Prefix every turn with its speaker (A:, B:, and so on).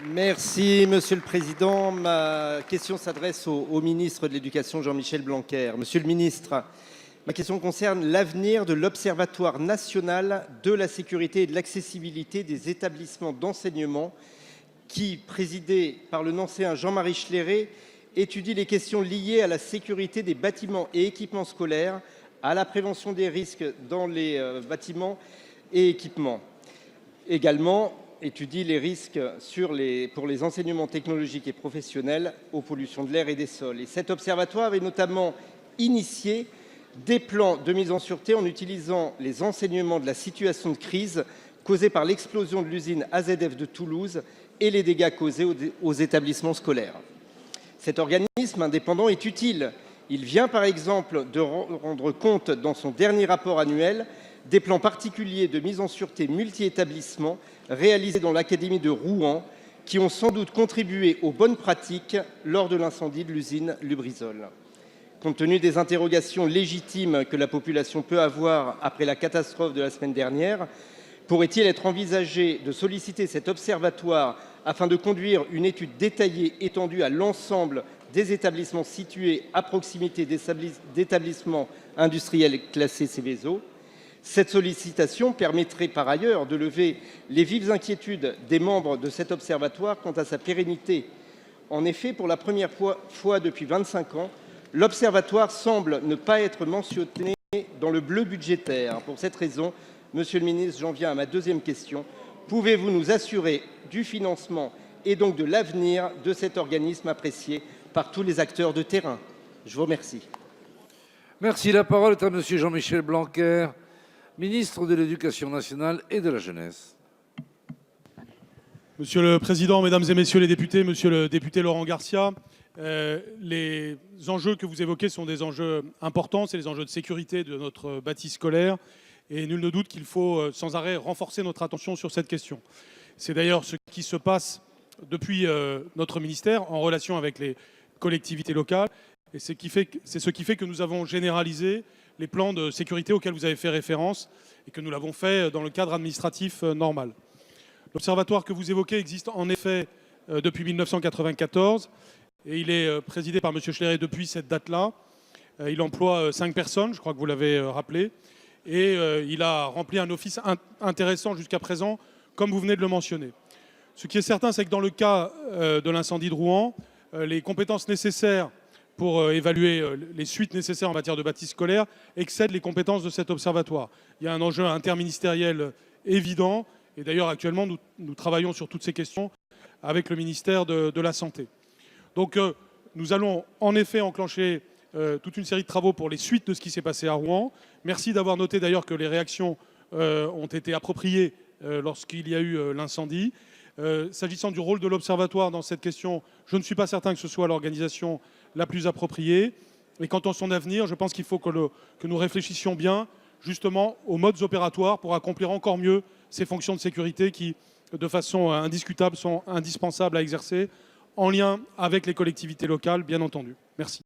A: Merci, Monsieur le Président. Ma question s'adresse au ministre de l'Éducation, Jean-Michel Blanquer. Monsieur le ministre, ma question concerne l'avenir de l'Observatoire national de la sécurité et de l'accessibilité des établissements d'enseignement qui, présidé par le nancéen Jean-Marie Schleré, étudie les questions liées à la sécurité des bâtiments et équipements scolaires, à la prévention des risques dans les bâtiments et équipements. Également, étudie les risques pour les enseignements technologiques et professionnels aux pollutions de l'air et des sols. Et cet observatoire avait notamment initié des plans de mise en sûreté en utilisant les enseignements de la situation de crise causée par l'explosion de l'usine AZF de Toulouse et les dégâts causés aux établissements scolaires. Cet organisme indépendant est utile. Il vient par exemple de rendre compte dans son dernier rapport annuel des plans particuliers de mise en sûreté multi-établissements réalisés dans l'académie de Rouen qui ont sans doute contribué aux bonnes pratiques lors de l'incendie de l'usine Lubrizol. Compte tenu des interrogations légitimes que la population peut avoir après la catastrophe de la semaine dernière, pourrait-il être envisagé de solliciter cet observatoire afin de conduire une étude détaillée étendue à l'ensemble des établissements situés à proximité d'établissements industriels classés Seveso? Cette sollicitation permettrait par ailleurs de lever les vives inquiétudes des membres de cet observatoire quant à sa pérennité. En effet, pour la première fois depuis 25 ans, l'observatoire semble ne pas être mentionné dans le bleu budgétaire. Pour cette raison, Monsieur le ministre, j'en viens à ma deuxième question. Pouvez-vous nous assurer du financement et donc de l'avenir de cet organisme apprécié par tous les acteurs de terrain? Je vous remercie.
B: Merci. La parole est à Monsieur Jean-Michel Blanquer, ministre de l'Éducation nationale et de la jeunesse.
C: Monsieur le Président, Mesdames et Messieurs les députés, Monsieur le député Laurent Garcia, les enjeux que vous évoquez sont des enjeux importants, c'est les enjeux de sécurité de notre bâti scolaire et nul ne doute qu'il faut sans arrêt renforcer notre attention sur cette question. C'est d'ailleurs ce qui se passe depuis notre ministère en relation avec les collectivités locales et c'est ce qui fait que nous avons généralisé les plans de sécurité auxquels vous avez fait référence et que nous l'avons fait dans le cadre administratif normal. L'observatoire que vous évoquez existe en effet depuis 1994 et il est présidé par M. Schleré depuis cette date-là. Il emploie 5 personnes, je crois que vous l'avez rappelé, et il a rempli un office intéressant jusqu'à présent, comme vous venez de le mentionner. Ce qui est certain, c'est que dans le cas de l'incendie de Rouen, les compétences nécessaires pour évaluer les suites nécessaires en matière de bâti scolaire excèdent les compétences de cet observatoire. Il y a un enjeu interministériel évident, et d'ailleurs actuellement nous travaillons sur toutes ces questions avec le ministère de la Santé. Donc nous allons en effet enclencher toute une série de travaux pour les suites de ce qui s'est passé à Rouen. Merci d'avoir noté d'ailleurs que les réactions ont été appropriées lorsqu'il y a eu l'incendie. S'agissant du rôle de l'Observatoire dans cette question, je ne suis pas certain que ce soit l'organisation la plus appropriée. Et quant à son avenir, je pense qu'il faut que nous réfléchissions bien justement aux modes opératoires pour accomplir encore mieux ces fonctions de sécurité qui, de façon indiscutable, sont indispensables à exercer en lien avec les collectivités locales, bien entendu. Merci.